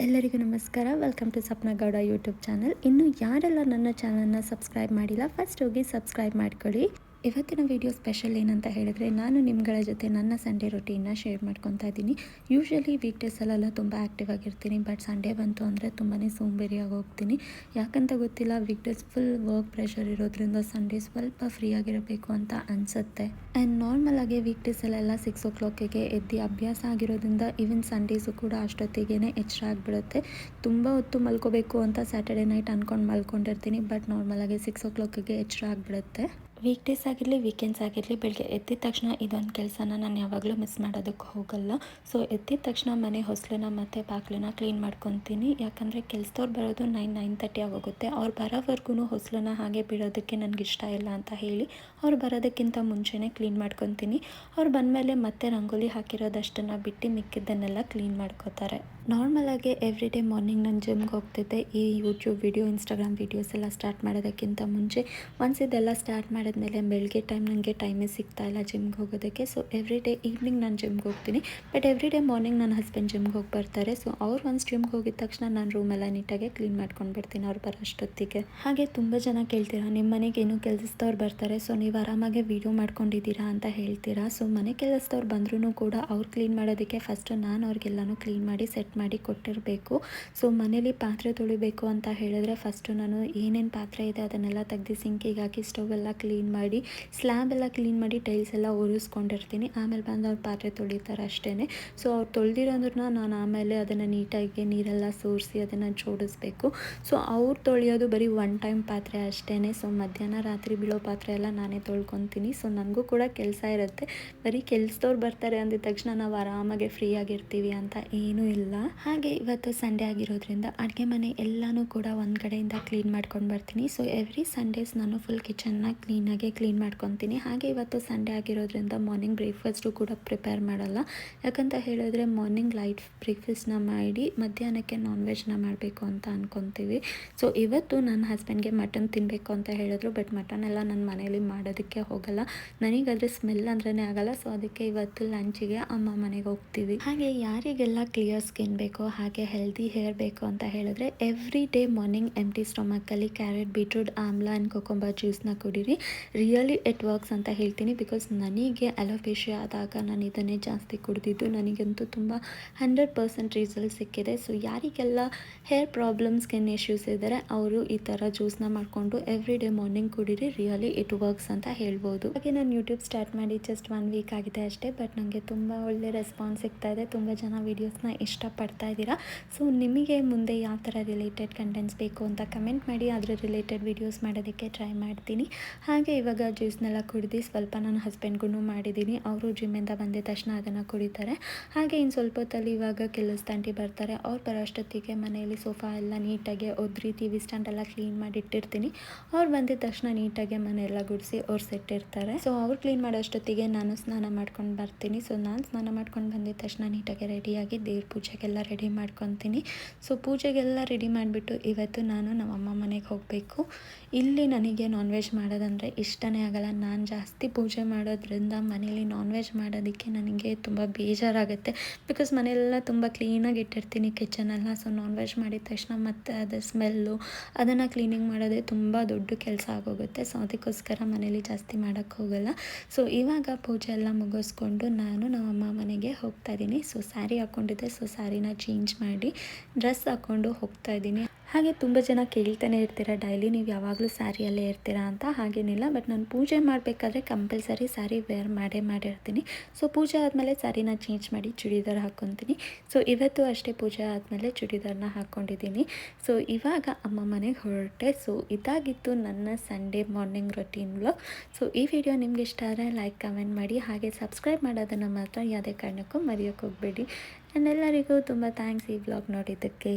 ಎಲ್ಲರಿಗೂ ನಮಸ್ಕಾರ. Welcome to Sapna Gowda YouTube channel. ಇನ್ನು ಯಾರೆಲ್ಲ ನನ್ನ ಚಾನಲ್ನ ಸಬ್ಸ್ಕ್ರೈಬ್ ಮಾಡಿಲ್ಲ, ಫಸ್ಟ್ ಹೋಗಿ ಸಬ್ಸ್ಕ್ರೈಬ್ ಮಾಡ್ಕೊಳ್ಳಿ. ಇವತ್ತಿನ ವಿಡಿಯೋ ಸ್ಪೆಷಲ್ ಏನಂತ ಹೇಳಿದ್ರೆ, ನಾನು ನಿಮ್ಗಳ ಜೊತೆ ನನ್ನ ಸಂಡೇ ರೊಟೀನ್ನ ಶೇರ್ ಮಾಡ್ಕೊತಾ ಇದ್ದೀನಿ. ಯೂಶ್ವಲಿ ವೀಕ್ ಡೇಸಲ್ಲೆಲ್ಲ ತುಂಬ ಆ್ಯಕ್ಟಿವ್ ಆಗಿರ್ತೀನಿ, ಬಟ್ ಸಂಡೇ ಬಂತು ಅಂದರೆ ತುಂಬಾ ಸೋಂಬೇರಿಯಾಗಿ ಹೋಗ್ತೀನಿ. ಯಾಕಂತ ಗೊತ್ತಿಲ್ಲ, week days full work pressure ಇರೋದ್ರಿಂದ ಸಂಡೇ ಸ್ವಲ್ಪ ಫ್ರೀ ಆಗಿರಬೇಕು ಅಂತ ಅನಿಸುತ್ತೆ. ಆ್ಯಂಡ್ ನಾರ್ಮಲಾಗಿ ವೀಕ್ ಡೇಸಲ್ಲೆಲ್ಲ 6 o'clockಗೆ ಎದ್ದು ಅಭ್ಯಾಸ ಆಗಿರೋದ್ರಿಂದ ಈವನ್ ಸಂಡೇಸು ಕೂಡ ಅಷ್ಟೊತ್ತಿಗೆ ಎಚ್ಚರ ಆಗಿಬಿಡುತ್ತೆ. ತುಂಬ ಹೊತ್ತು ಮಲ್ಕೋಬೇಕು ಅಂತ ಸ್ಯಾಟರ್ಡೆ ನೈಟ್ ಅಂದ್ಕೊಂಡು ಮಲ್ಕೊಂಡಿರ್ತೀನಿ, ಬಟ್ ನಾರ್ಮಲಾಗಿ 6 o'clockಗೆ ಎಚ್ಚರ ಆಗಿಬಿಡುತ್ತೆ. ವೀಕ್ ಡೇಸ್ ಆಗಿರಲಿ ವೀಕೆಂಡ್ಸ್ ಆಗಿರಲಿ, ಬೆಳಗ್ಗೆ ಎದ್ದಿದ ತಕ್ಷಣ ಇದೊಂದು ಕೆಲಸನ ನಾನು ಯಾವಾಗಲೂ ಮಿಸ್ ಮಾಡೋದಕ್ಕೆ ಹೋಗಲ್ಲ. ಸೊ ಎದ್ದಿದ ತಕ್ಷಣ ಮನೆ ಹೊಸಲನ್ನ ಮತ್ತು ಬಾಗಿಲನ್ನ ಕ್ಲೀನ್ ಮಾಡ್ಕೊತೀನಿ. ಯಾಕಂದರೆ ಕೆಲಸದವ್ರು ಬರೋದು 9-9:30 ಆಗೋಗುತ್ತೆ. ಅವ್ರು ಬರೋವರೆಗೂ ಹೊಸಲನ್ನ ಹಾಗೆ ಬಿಡೋದಕ್ಕೆ ನನಗೆ ಇಷ್ಟ ಇಲ್ಲ ಅಂತ ಹೇಳಿ ಅವ್ರು ಬರೋದಕ್ಕಿಂತ ಮುಂಚೆನೇ ಕ್ಲೀನ್ ಮಾಡ್ಕೊತೀನಿ. ಅವ್ರು ಬಂದಮೇಲೆ ಮತ್ತೆ ರಂಗೋಲಿ ಹಾಕಿರೋದಷ್ಟನ್ನು ಬಿಟ್ಟು ಮಿಕ್ಕಿದ್ದನ್ನೆಲ್ಲ ಕ್ಲೀನ್ ಮಾಡ್ಕೋತಾರೆ. ನಾರ್ಮಲಾಗಿ ಎವ್ರಿ ಡೇ ಮಾರ್ನಿಂಗ್ ನಾನು ಜಿಮ್ಗೆ ಹೋಗ್ತಿದ್ದೆ. ಈ ಯೂಟ್ಯೂಬ್ ವಿಡಿಯೋ, ಇನ್ಸ್ಟಾಗ್ರಾಮ್ ವೀಡಿಯೋಸ್ ಎಲ್ಲ ಸ್ಟಾರ್ಟ್ ಮಾಡೋದಕ್ಕಿಂತ ಮುಂಚೆ ಒನ್ಸ್ ಇದೆಲ್ಲ ಸ್ಟಾರ್ಟ್ ಮಾಡಿದ್ಮೇಲೆ ಬೆಳಗ್ಗೆ ಟೈಮ್ ನನಗೆ ಟೈಮೇ ಸಿಗ್ತಾಯಿಲ್ಲ ಜಿಮ್ಗೆ ಹೋಗೋದಕ್ಕೆ. ಸೊ ಎವ್ರಿ ಡೇ ಈವ್ನಿಂಗ್ ನಾನು ಜಿಮ್ಗೆ ಹೋಗ್ತೀನಿ, ಬಟ್ ಎವ್ರಿ ಡೇ ಮಾರ್ನಿಂಗ್ ನನ್ನ ಹಸ್ಬೆಂಡ್ ಜಿಮ್ಗೆ ಹೋಗಿ ಬರ್ತಾರೆ. ಸೊ ಅವ್ರು ಒಂದು ಜಿಮ್ಗೆ ಹೋಗಿದ ತಕ್ಷಣ ನಾನು ರೂಮೆಲ್ಲ ನೀಟಾಗಿ ಕ್ಲೀನ್ ಮಾಡ್ಕೊಂಡು ಬಿಡ್ತೀನಿ ಅವ್ರು ಬರೋ ಅಷ್ಟೊತ್ತಿಗೆ. ಹಾಗೆ ತುಂಬ ಜನ ಕೇಳ್ತೀರಾ, ನಿಮ್ಮ ಮನೆಗೆ ಏನು ಕೆಲಸದವ್ರು ಬರ್ತಾರೆ, ಸೊ ನೀವು ಆರಾಮಾಗೆ ವೀಡಿಯೋ ಮಾಡ್ಕೊಂಡಿದ್ದೀರಾ ಅಂತ ಹೇಳ್ತೀರಾ. ಸೊ ಮನೆ ಕೆಲಸದವ್ರು ಬಂದ್ರೂ ಕೂಡ ಅವ್ರು ಕ್ಲೀನ್ ಮಾಡೋದಕ್ಕೆ ಫಸ್ಟು ನಾನು ಅವ್ರಿಗೆಲ್ಲನೂ ಕ್ಲೀನ್ ಮಾಡಿ ಸೆಟ್ ಮಾಡಿ ಕೊಟ್ಟಿರಬೇಕು. ಸೊ ಮನೇಲಿ ಪಾತ್ರೆ ತೊಳಿಬೇಕು ಅಂತ ಹೇಳಿದ್ರೆ ಫಸ್ಟು ನಾನು ಏನೇನು ಪಾತ್ರೆ ಇದೆ ಅದನ್ನೆಲ್ಲ ತೆಗೆದು ಸಿಂಕಿಗೆ ಹಾಕಿ ಸ್ಟವ್ ಎಲ್ಲ ಕ್ಲೀನ್ ಮಾಡಿ, ಸ್ಲ್ಯಾಬ್ ಎಲ್ಲ ಕ್ಲೀನ್ ಮಾಡಿ, ಟೈಲ್ಸ್ ಎಲ್ಲ ಒರೆಸ್ಕೊಂಡಿರ್ತೀನಿ. ಆಮೇಲೆ ಬಂದು ಅವ್ರು ಪಾತ್ರೆ ತೊಳಿತಾರೆ ಅಷ್ಟೇ. ಸೊ ಅವ್ರು ತೊಳೆದಿರೋದನ್ನ ನಾನು ಆಮೇಲೆ ಅದನ್ನು ನೀಟಾಗಿ ನೀರೆಲ್ಲ ಸೋರಿಸಿ ಅದನ್ನು ಜೋಡಿಸ್ಬೇಕು. ಸೊ ಅವ್ರು ತೊಳೆಯೋದು ಬರೀ ಒನ್ ಟೈಮ್ ಪಾತ್ರೆ ಅಷ್ಟೇ. ಸೊ ಮಧ್ಯಾಹ್ನ ರಾತ್ರಿ ಬೀಳೋ ಪಾತ್ರೆ ಎಲ್ಲ ನಾನೇ ತೊಳ್ಕೊತೀನಿ. ಸೊ ನನಗೂ ಕೂಡ ಕೆಲಸ ಇರುತ್ತೆ. ಬರೀ ಕೆಲಸದವ್ರು ಬರ್ತಾರೆ ಅಂದಿದ ತಕ್ಷಣ ನಾವು ಆರಾಮಾಗೆ ಫ್ರೀ ಆಗಿರ್ತೀವಿ ಅಂತ ಏನೂ ಇಲ್ಲ. ಹಾಗೆ ಇವತ್ತು ಸಂಡೇ ಆಗಿರೋದ್ರಿಂದ ಅಡುಗೆ ಮನೆ ಎಲ್ಲನೂ ಕೂಡ ಒಂದು ಕಡೆಯಿಂದ ಕ್ಲೀನ್ ಮಾಡ್ಕೊಂಡು ಬರ್ತೀನಿ. ಸೊ ಎವ್ರಿ ಸಂಡೇಸ್ ನಾನು ಫುಲ್ ಕಿಚನ್ನ ಕ್ಲೀನಾಗಿ ಕ್ಲೀನ್ ಮಾಡ್ಕೊತೀನಿ. ಹಾಗೆ ಇವತ್ತು ಸಂಡೇ ಆಗಿರೋದ್ರಿಂದ ಮಾರ್ನಿಂಗ್ ಬ್ರೇಕ್ಫಾಸ್ಟು ಕೂಡ ಪ್ರಿಪೇರ್ ಮಾಡಲ್ಲ. ಯಾಕಂತ ಹೇಳಿದ್ರೆ ಮಾರ್ನಿಂಗ್ ಲೈಟ್ ಬ್ರೇಕ್ಫಾಸ್ಟ್ನ ಮಾಡಿ ಮಧ್ಯಾಹ್ನಕ್ಕೆ ನಾನ್ ವೆಜ್ನ ಮಾಡಬೇಕು ಅಂತ ಅಂದ್ಕೊತೀವಿ. ಸೊ ಇವತ್ತು ನನ್ನ ಹಸ್ಬೆಂಡ್ಗೆ ಮಟನ್ ತಿನ್ನಬೇಕು ಅಂತ ಹೇಳಿದ್ರು, ಬಟ್ ಮಟನ್ ಎಲ್ಲ ನನ್ನ ಮನೇಲಿ ಮಾಡೋದಕ್ಕೆ ಹೋಗಲ್ಲ. ನನಗಾದರೆ ಸ್ಮೆಲ್ ಅಂದ್ರೇ ಆಗಲ್ಲ. ಸೊ ಅದಕ್ಕೆ ಇವತ್ತು ಲಂಚಿಗೆ ಅಮ್ಮ ಮನೆಗೆ ಹೋಗ್ತೀವಿ. ಹಾಗೆ ಯಾರಿಗೆಲ್ಲ ಕ್ಲಿಯರ್ ಸ್ಕಿನ್ ಬೇಕೋ ಹಾಗೆ ಹೆಲ್ದಿ ಹೇರ್ ಬೇಕು ಅಂತ ಹೇಳಿದ್ರೆ ಎವ್ರಿ ಡೇ ಮಾರ್ನಿಂಗ್ ಎಂಟಿ ಸ್ಟೊಮಕ್ಕಲ್ಲಿ ಕ್ಯಾರೆಟ್, ಬೀಟ್ರೂಟ್, ಆಮ್ಲ ಆ್ಯಂಡ್ ಕೊಕೊಂಬರ್ ಜ್ಯೂಸ್ನ ಕುಡೀರಿ. ರಿಯಲಿ ಇಟ್ ವರ್ಕ್ಸ್ ಅಂತ ಹೇಳ್ತೀನಿ. ಬಿಕಾಸ್ ನನಗೆ ಅಲೋಪೇಶಿಯಾ ಆದಾಗ ನಾನು ಇದನ್ನೇ ಜಾಸ್ತಿ ಕುಡಿದಿದ್ದು. ನನಗಂತೂ ತುಂಬ 100% ರಿಸಲ್ಟ್ ಸಿಕ್ಕಿದೆ. ಸೊ ಯಾರಿಗೆಲ್ಲ ಹೇರ್ ಪ್ರಾಬ್ಲಮ್, ಸ್ಕಿನ್ ಇಶ್ಯೂಸ್ ಇದ್ದರೆ ಅವರು ಈ ಥರ ಜ್ಯೂಸ್ನ ಮಾಡಿಕೊಂಡು ಎವ್ರಿ ಡೇ ಮಾರ್ನಿಂಗ್ ಕುಡೀರಿ. ರಿಯಲಿ ಇಟ್ ವರ್ಕ್ಸ್ ಅಂತ ಹೇಳ್ಬೋದು. ಹಾಗೆ ನಾನು ಯೂಟ್ಯೂಬ್ ಸ್ಟಾರ್ಟ್ ಮಾಡಿ ಜಸ್ಟ್ 1 ವೀಕ್ ಆಗಿದೆ ಅಷ್ಟೇ, ಬಟ್ ನನಗೆ ತುಂಬ ಒಳ್ಳೆ ರೆಸ್ಪಾನ್ಸ್ ಸಿಗ್ತಾ ಇದೆ. ತುಂಬ ಜನ ವೀಡಿಯೋಸ್ನ ಇಷ್ಟಪಡ್ತಾ ಇದ್ದೀರಾ. ಸೊ ನಿಮಗೆ ಮುಂದೆ ಯಾವ ಥರ ರಿಲೇಟೆಡ್ ಕಂಟೆಂಟ್ಸ್ ಬೇಕು ಅಂತ ಕಮೆಂಟ್ ಮಾಡಿ, ಅದರ ರಿಲೇಟೆಡ್ ವೀಡಿಯೋಸ್ ಮಾಡೋದಕ್ಕೆ ಟ್ರೈ ಮಾಡ್ತೀನಿ. ಹಾಗೆ ಇವಾಗ ಜ್ಯೂಸ್ನೆಲ್ಲ ಕುಡಿದು ಸ್ವಲ್ಪ ನನ್ನ ಹಸ್ಬೆಂಡ್ಗೂ ಮಾಡಿದ್ದೀನಿ. ಅವರು ಜಿಮ್ಮಿಂದ ಬಂದಿದ ತಕ್ಷಣ ಅದನ್ನು ಕುಡಿತಾರೆ. ಹಾಗೆ ಇನ್ನು ಸ್ವಲ್ಪ ಹೊತ್ತಲ್ಲಿ ಇವಾಗ ಕೆಲಸದಂಟಿ ಬರ್ತಾರೆ. ಅವ್ರು ಬರೋ ಅಷ್ಟೊತ್ತಿಗೆ ಮನೆಯಲ್ಲಿ ಸೋಫಾ ಎಲ್ಲ ನೀಟಾಗಿ ಒದ್ರಿ, ಟಿ.ವಿ ಸ್ಟ್ಯಾಂಡ್ ಎಲ್ಲ ಕ್ಲೀನ್ ಮಾಡಿ ಇಟ್ಟಿರ್ತೀನಿ. ಅವ್ರು ಬಂದಿದ ತಕ್ಷಣ ನೀಟಾಗಿ ಮನೆಯೆಲ್ಲ ಗುಡಿಸಿ ಅವ್ರು ಸೆಟ್ಟಿರ್ತಾರೆ. ಸೊ ಅವ್ರು ಕ್ಲೀನ್ ಮಾಡೋ ಅಷ್ಟೊತ್ತಿಗೆ ನಾನು ಸ್ನಾನ ಮಾಡ್ಕೊಂಡು ಬರ್ತೀನಿ. ಸೊ ನಾನು ಸ್ನಾನ ಮಾಡ್ಕೊಂಡು ಬಂದಿದ ತಕ್ಷಣ ನೀಟಾಗಿ ರೆಡಿಯಾಗಿ ದೇವ್ರ ಪೂಜೆಗೆಲ್ಲ ರೆಡಿ ಮಾಡ್ಕೊತೀನಿ. ಸೊ ಪೂಜೆಗೆಲ್ಲ ರೆಡಿ ಮಾಡಿಬಿಟ್ಟು ಇವತ್ತು ನಾನು ನಮ್ಮಮ್ಮ ಮನೆಗೆ ಹೋಗಬೇಕು. ಇಲ್ಲಿ ನನಗೆ ನಾನ್ ವೆಜ್ ಮಾಡೋದಂದರೆ ಇಷ್ಟನೇ ಆಗಲ್ಲ. ನಾನು ಜಾಸ್ತಿ ಪೂಜೆ ಮಾಡೋದ್ರಿಂದ ಮನೇಲಿ ನಾನ್ ವೆಜ್ ಮಾಡೋದಕ್ಕೆ ನನಗೆ ತುಂಬ ಬೇಜಾರಾಗುತ್ತೆ. ಬಿಕಾಸ್ ಮನೆಯೆಲ್ಲ ತುಂಬ ಕ್ಲೀನಾಗಿ ಇಟ್ಟಿರ್ತೀನಿ ಕಿಚನೆಲ್ಲ. ಸೊ ನಾನ್ ವೆಜ್ ಮಾಡಿದ ತಕ್ಷಣ ಮತ್ತು ಅದು ಸ್ಮೆಲ್ಲು, ಅದನ್ನು ಕ್ಲೀನಿಂಗ್ ಮಾಡೋದೇ ತುಂಬ ದೊಡ್ಡ ಕೆಲಸ ಆಗೋಗುತ್ತೆ. ಸೊ ಅದಕ್ಕೋಸ್ಕರ ಮನೇಲಿ ಜಾಸ್ತಿ ಮಾಡೋಕ್ಕೆ ಹೋಗಲ್ಲ. ಸೊ ಇವಾಗ ಪೂಜೆ ಎಲ್ಲ ಮುಗಿಸ್ಕೊಂಡು ನಾನು ನಮ್ಮಮ್ಮ ಮನೆಗೆ ಹೋಗ್ತಾ ಇದ್ದೀನಿ. ಸೊ ಸ್ಯಾರಿ ಹಾಕ್ಕೊಂಡಿದ್ದೆ, ಸೊ ಸ್ಯಾರಿನ ಚೇಂಜ್ ಮಾಡಿ ಡ್ರೆಸ್ ಹಾಕ್ಕೊಂಡು ಹೋಗ್ತಾ ಇದ್ದೀನಿ. ಹಾಗೆ ತುಂಬ ಜನ ಕೇಳ್ತಾನೆ ಇರ್ತೀರ, ಡೈಲಿ ನೀವು ಯಾವಾಗಲೂ ಸ್ಯಾರಿಯಲ್ಲೇ ಇರ್ತೀರಾ ಅಂತ. ಹಾಗೇನಿಲ್ಲ, ಬಟ್ ನಾನು ಪೂಜೆ ಮಾಡಬೇಕಾದ್ರೆ ಕಂಪಲ್ಸರಿ ಸ್ಯಾರಿ ವೇರ್ ಮಾಡಿರ್ತೀನಿ. ಸೊ ಪೂಜೆ ಆದಮೇಲೆ ಸ್ಯಾರಿನ ಚೇಂಜ್ ಮಾಡಿ ಚೂಡಿದಾರ್ ಹಾಕ್ಕೊತೀನಿ. ಸೊ ಇವತ್ತು ಅಷ್ಟೇ ಪೂಜೆ ಆದಮೇಲೆ ಚೂಡಿದಾರ್ನ ಹಾಕ್ಕೊಂಡಿದ್ದೀನಿ. ಸೊ ಇವಾಗ ಅಮ್ಮ ಮನೆಗೆ ಹೊರಟೆ. ಸೊ ಇದಾಗಿತ್ತು ನನ್ನ Sunday morning routine vlog. So ಈ ವಿಡಿಯೋ ನಿಮ್ಗೆ ಇಷ್ಟ ಆದರೆ ಲೈಕ್, ಕಮೆಂಟ್ ಮಾಡಿ. ಹಾಗೆ ಸಬ್ಸ್ಕ್ರೈಬ್ ಮಾಡೋದನ್ನು ಮಾತ್ರ ಯಾವುದೇ ಕಾರಣಕ್ಕೂ ಮರೆಯೋಕ್ಕೆ ಹೋಗಬೇಡಿ. ನನ್ನೆಲ್ಲರಿಗೂ ತುಂಬ ಥ್ಯಾಂಕ್ಸ್ ಈ ವ್ಲಾಗ್ ನೋಡಿದ್ದಕ್ಕೆ.